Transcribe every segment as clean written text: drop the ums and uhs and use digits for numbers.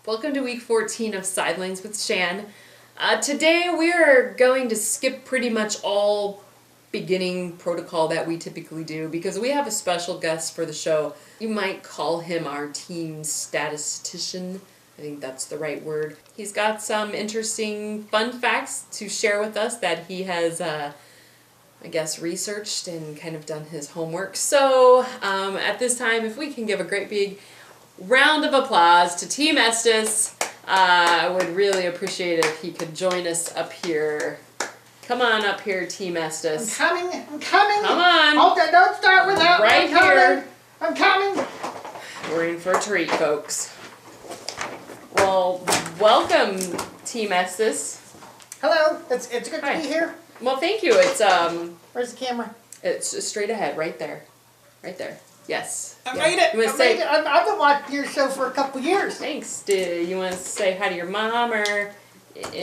Welcome to week 14 of Sidelines with Shan. Today we are going to skip pretty much all beginning protocol that we typically do because we have a special guest for the show. You might call him our team statistician. I think that's the right word. He's got some interesting fun facts to share with us that he has researched and kind of done his homework. So at this time, if we can give a great big round of applause to Team Estes, I would really appreciate it if he could join us up here. Come on up here, Team Estes. I'm coming. Come on. Okay, don't start with that. Right here. I'm coming. We're in for a treat, folks. Well, welcome, Team Estes. Hello. It's good to be here. Well, thank you. It's Where's the camera? It's straight ahead, right there. Right there. Yes. I made it. I've been watching your show for a couple years. Thanks. Do you want to say hi to your mom or?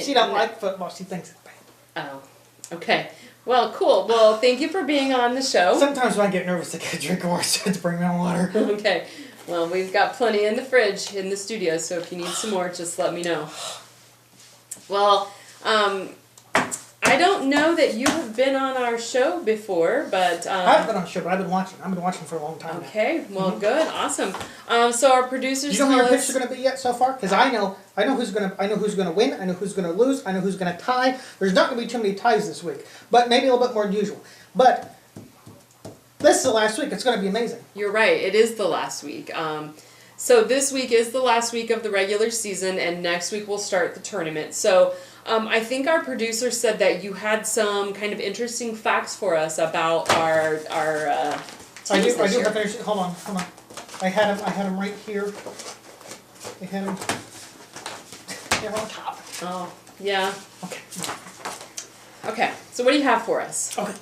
She don't like football. She thinks it's bad. Oh, okay. Well, cool. Well, thank you for being on the show. Sometimes when I get nervous, I get a drink of water, so I have to bring my own water. Okay. Well, we've got plenty in the fridge in the studio, so if you need some more, just let me know. Well, I don't know that you have been on our show before, but I haven't been on the show, but I've been watching. I've been watching for a long time. Okay, well, good, awesome. So our producers. You know who your picks are going to be yet so far? Because I know who's going to win. I know who's going to lose. I know who's going to tie. There's not going to be too many ties this week, but maybe a little bit more than usual. But this is the last week. It's going to be amazing. You're right. It is the last week. So this week is the last week of the regular season, and next week we'll start the tournament. So. I think our producer said that you had some kind of interesting facts for us about our teams I do have to. Hold on. I had him right here. I had him. They're on top. Oh, yeah. Okay. Okay. So what do you have for us? Okay.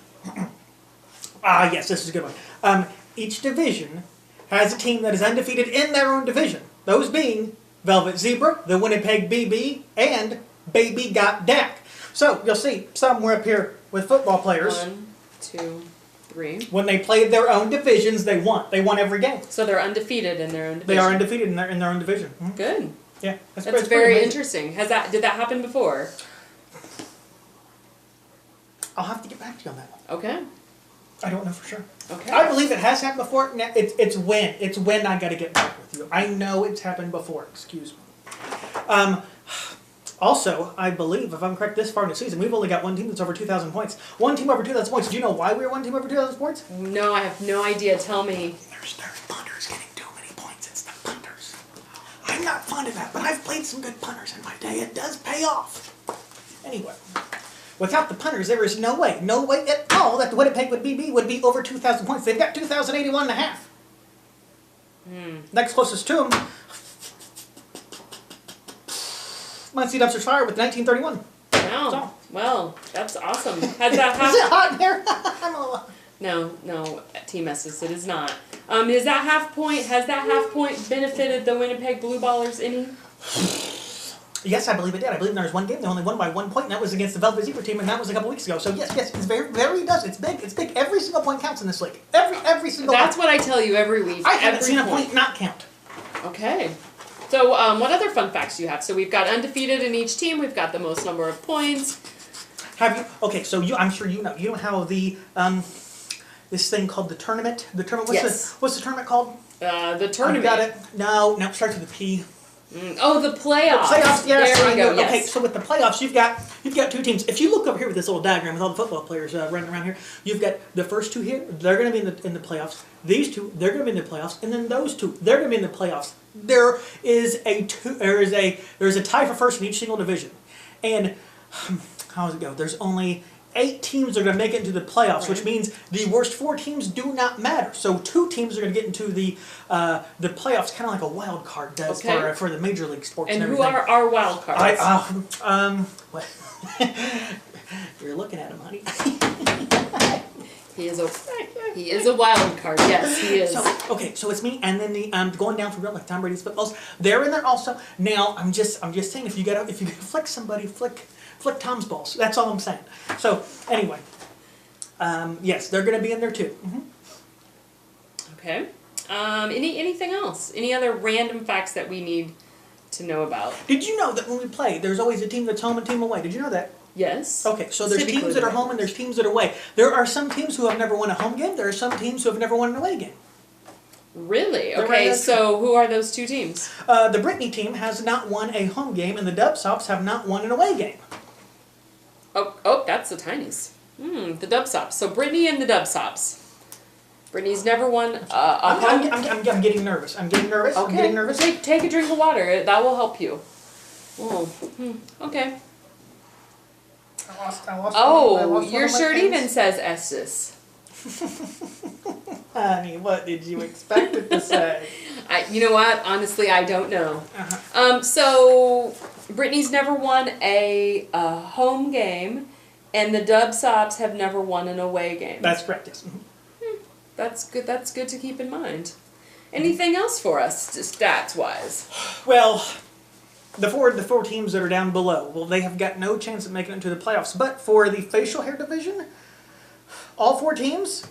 Yes, this is a good one. Each division has a team that is undefeated in their own division. Those being Velvet Zebra, the Winnipeg BB, and Baby Got Dak. So, you'll see somewhere up here with football players. 1, 2, 3. When they played their own divisions, they won. They won every game. So they're undefeated in their own division. They are undefeated in their own division. Mm-hmm. Good. Yeah. That's very interesting. Did that happen before? I'll have to get back to you on that one. Okay. I don't know for sure. Okay. I believe it has happened before. It's when I got to get back with you. I know it's happened before. Excuse me. Also, I believe, if I'm correct, this far in the season, we've only got one team that's over 2,000 points. One team over 2,000 points. Do you know why we're one team over 2,000 points? No, I have no idea. Tell me. There's punters getting too many points. It's the punters. I'm not fond of that, but I've played some good punters in my day. It does pay off. Anyway, without the punters, there is no way at all that the Winnipeg BB would be over 2,000 points. They've got 2,081 and a half. Next closest to them, Muncie Dumpsters Fire with 1931. Wow. So. Well, that's awesome. Has that Is it hot in here? I'm a little... No, Team Estes, it is not. Has that half point benefited the Winnipeg Blue Ballers any? Yes, I believe it did. I believe there was one game they only won by 1 point, and that was against the Velvet Zebra team, and that was a couple weeks ago. So yes, it's very does. It's big. It's big. Every single point counts in this league. Every single. That's point. what I tell you every week. I haven't seen a point not count. Okay. So, what other fun facts do you have? So we've got undefeated in each team. We've got the most number of points. Have you? Okay, so I'm sure you know. You know how the this thing called the tournament. The tournament. What's the tournament called? The tournament. I got it. No, it starts with a P. Oh, the playoffs. The playoffs. Yes, there we go. Yes. Okay, so with the playoffs, you've got two teams. If you look over here with this little diagram with all the football players running around here, you've got the first two here. They're going to be in the playoffs. These two, they're going to be in the playoffs, and then those two, they're going to be in the playoffs. There is a tie for first in each single division, and how does it go? There's only 8 teams that are going to make it into the playoffs, which means the worst 4 teams do not matter. So 2 teams are going to get into the playoffs, kind of like a wild card does for the major league sports. And everything. Who are our wild cards? You're looking at him, honey. He is a wild card. Yes, he is. So it's me, and then the going down for real like Tom Brady's footballs. They're in there also. Now I'm just saying if you gotta flick somebody, flick Tom's balls. That's all I'm saying. So anyway, yes, they're gonna be in there too. Okay. Anything else? Any other random facts that we need to know about. Did you know that when we play, there's always a team that's home and team away? Did you know that? Yes. Okay, so there's Typically teams that are the home and there's teams that are away. There are some teams who have never won a home game. There are some teams who have never won an away game. Really? They're Okay, right so who are those two teams? The Brittany team has not won a home game, and the Dubsops have not won an away game. Oh, that's the Tinies. The Dubsops. So Brittany and the Dubsops. Brittany's never won a home. I'm getting nervous. I'm getting nervous. Okay. I'm getting nervous. Take a drink of water. That will help you. Oh, okay. I lost Your shirt even says Estes. Honey, what did you expect it to say? You know what? Honestly, I don't know. Uh-huh. So Brittany's never won a home game, and the Dubsops have never won an away game. That's correct, yes. That's good. That's good to keep in mind. Anything else for us, stats-wise? Well, the four teams that are down below, well, they have got no chance of making it into the playoffs. But for the facial hair division, all four teams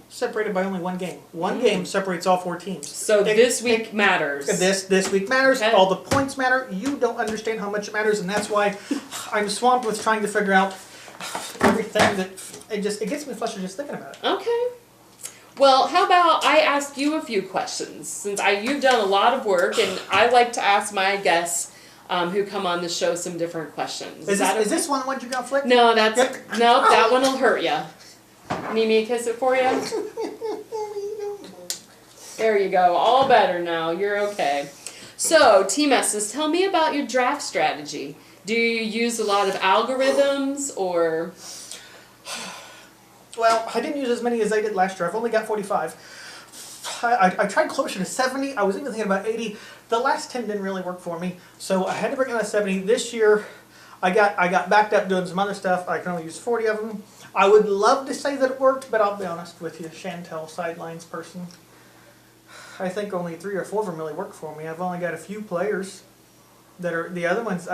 separated by only one game. One game separates all four teams. So this week matters. This week matters. Okay. All the points matter. You don't understand how much it matters, and that's why I'm swamped with trying to figure out everything that it gets me flustered just thinking about it. Okay. Well, how about I ask you a few questions, since you've done a lot of work, and I like to ask my guests who come on the show some different questions. Is this one you got flicked? No, that one will hurt you. Need me to kiss it for you? There you go. All better now. You're okay. So, Team Estes, tell me about your draft strategy. Do you use a lot of algorithms, or... Well, I didn't use as many as I did last year. I've only got 45. I tried closer to 70. I was even thinking about 80. The last 10 didn't really work for me, so I had to bring it down to 70. This year, I got backed up doing some other stuff. I can only use 40 of them. I would love to say that it worked, but I'll be honest with you, Chantel, Sidelines person. I think only 3 or 4 of them really work for me. I've only got a few players that are the other ones.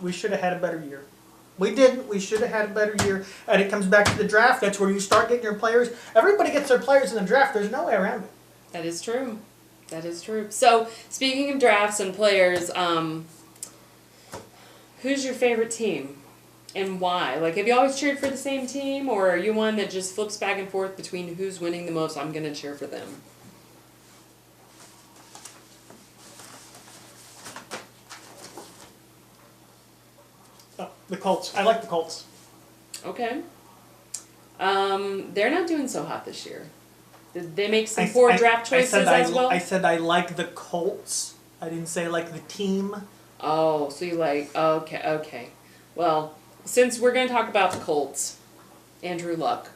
We should have had a better year. We didn't. We should have had a better year. And it comes back to the draft. That's where you start getting your players. Everybody gets their players in the draft. There's no way around it. That is true. That is true. So, speaking of drafts and players, who's your favorite team? And why? Like, have you always cheered for the same team, or are you one that just flips back and forth between who's winning the most? I'm going to cheer for them. Oh, the Colts. I like the Colts. Okay. They're not doing so hot this year. Did they make some poor draft choices as well? I said I like the Colts. I didn't say I like the team. Oh, so you like... Okay. Well, since we're going to talk about the Colts, Andrew Luck,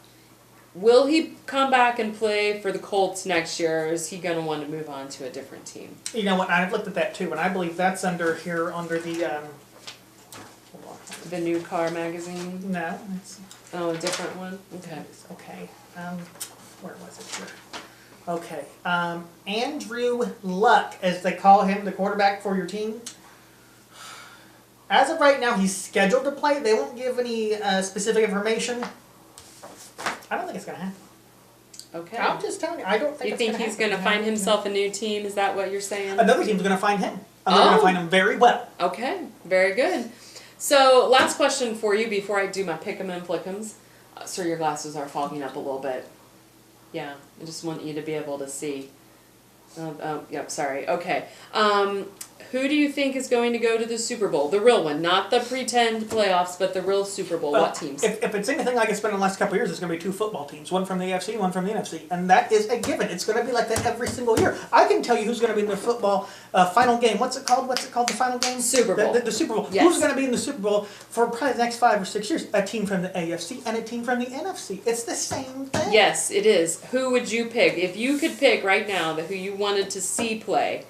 will he come back and play for the Colts next year, or is he going to want to move on to a different team? You know what? I've looked at that too, and I believe that's under the... The New Car magazine? No. It's, Oh, a different one? Okay. okay. Where was it here? Okay. Andrew Luck, as they call him, the quarterback for your team. As of right now, he's scheduled to play. They won't give any specific information. I don't think it's going to happen. Okay. I'm just telling you, I don't think You it's going to happen. think he's going to find himself a new team? Is that what you're saying? Another team's going to find him. And they're going to find him very well. Okay. Very good. So, last question for you before I do my pick'em and flick'ems. Sir, your glasses are fogging up a little bit. Yeah, I just want you to be able to see. Yep, sorry. Okay. Who do you think is going to go to the Super Bowl? The real one, not the pretend playoffs, but the real Super Bowl. Well, what teams? If it's anything like it's been in the last couple of years, it's going to be 2 football teams. One from the AFC, one from the NFC. And that is a given. It's going to be like that every single year. I can tell you who's going to be in the football final game. What's it called? The final game? Super Bowl. The Super Bowl. Yes. Who's going to be in the Super Bowl for probably the next 5 or 6 years? A team from the AFC and a team from the NFC. It's the same thing. Yes, it is. Who would you pick? If you could pick right now who you wanted to see play,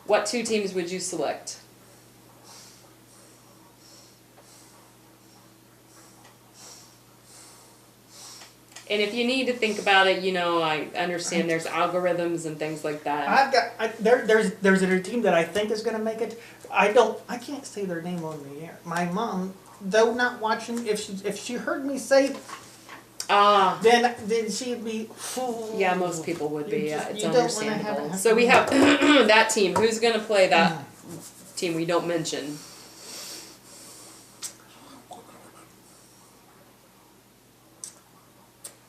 what 2 teams would you select? And if you need to think about it, I understand there's algorithms and things like that. There's a team that I think is going to make it. I can't say their name on the air. My mom, though not watching, if she heard me say then she'd be. Yeah, most people would be. Yeah, it's you don't wanna have understandable. it So we have that team. Who's going to play that team we don't mention?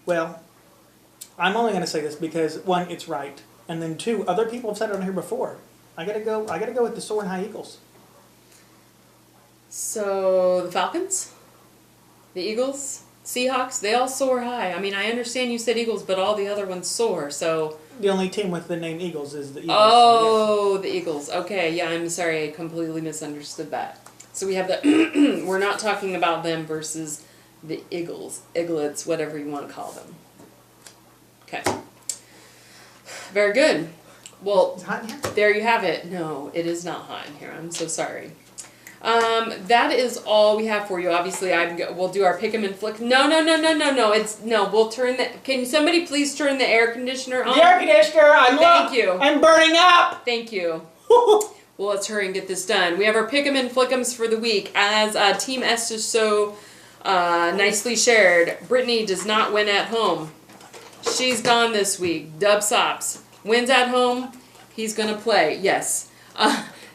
Well, I'm only going to say this because one, it's right, and then two, other people have said it on here before. I gotta go with the Soaring High Eagles. So the Falcons, the Eagles, Seahawks, they all soar high. I mean, I understand you said Eagles, but all the other ones soar. So the only team with the name Eagles is the Eagles. Oh, so yes. The Eagles. Okay, yeah, I'm sorry, I completely misunderstood that. So we have the we're not talking about them versus the Eagles, Eaglets, whatever you want to call them. Okay. Very good. Well, It's hot in here? there you have it. No, it is not hot in here. I'm so sorry. That is all we have for you. Obviously, we'll do our pick 'em and flick. No. We'll turn the. Can somebody please turn the air conditioner on? The air conditioner. Thank you. I'm burning up. Thank you. Well, let's hurry and get this done. We have our pick 'em and flick 'ems for the week. As Team Estes so nicely shared, Brittany does not win at home. She's gone this week. Dub Sops wins at home. He's gonna play. Yes.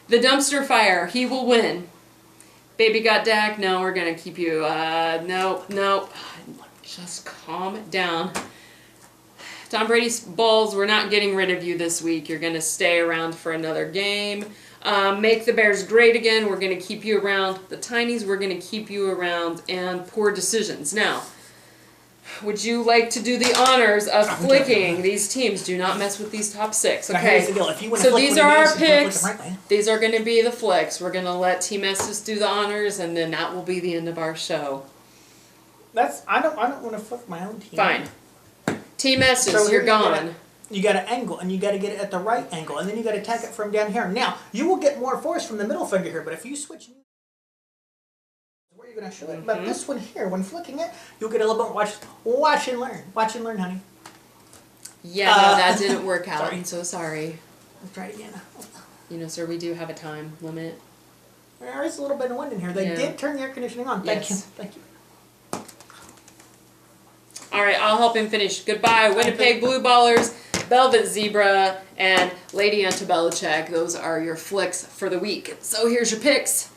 The dumpster fire. He will win. Baby got Dak. No, we're gonna keep you. No. Just calm down. Tom Brady's balls. We're not getting rid of you this week. You're gonna stay around for another game. Make the Bears great again. We're gonna keep you around. The Tinies. We're gonna keep you around. And poor decisions. Now, would you like to do the honors of flicking these teams? Do not mess with these top six. Now, Okay. here's the deal. If you wanna So flick these one are of our these, you wanna flick picks. them right way. These are going to be the flicks. We're going to let Team Estes do the honors, and then that will be the end of our show. I don't want to flick my own team. Fine. Team Estes, So you're gone. You got to angle, and you got to get it at the right angle, and then you got to tack it from down here. Now you will get more force from the middle finger here, but if you switch where you're going to show it, but this one here, when flicking it, you'll get a little bit. Watch and learn. Watch and learn, honey. Yeah, no, that didn't work out. Sorry. I'm so sorry. Let's try it again. You know, sir, we do have a time limit. There is a little bit of wind in here. They did turn the air conditioning on. Thank you. Thank you. All right, I'll help him finish. Goodbye, Winnipeg Blue Ballers, Velvet Zebra, and Lady Antebellechek. Those are your flicks for the week. So here's your picks.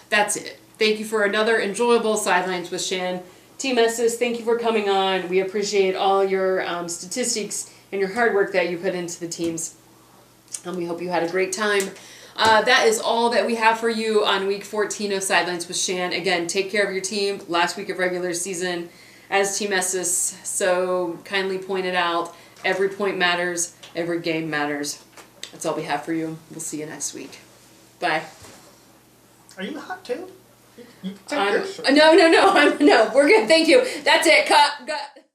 That's it. Thank you for another enjoyable Sidelines with Shan. Team Estes, thank you for coming on. We appreciate all your statistics and your hard work that you put into the teams. And we hope you had a great time. That is all that we have for you on week 14 of Sidelines with Shan. Again, take care of your team. Last week of regular season, as Team Estes so kindly pointed out, every point matters, every game matters. That's all we have for you. We'll see you next week. Bye. Are you hot too? You can take your shirt. No, we're good. Thank you. That's it. Cut.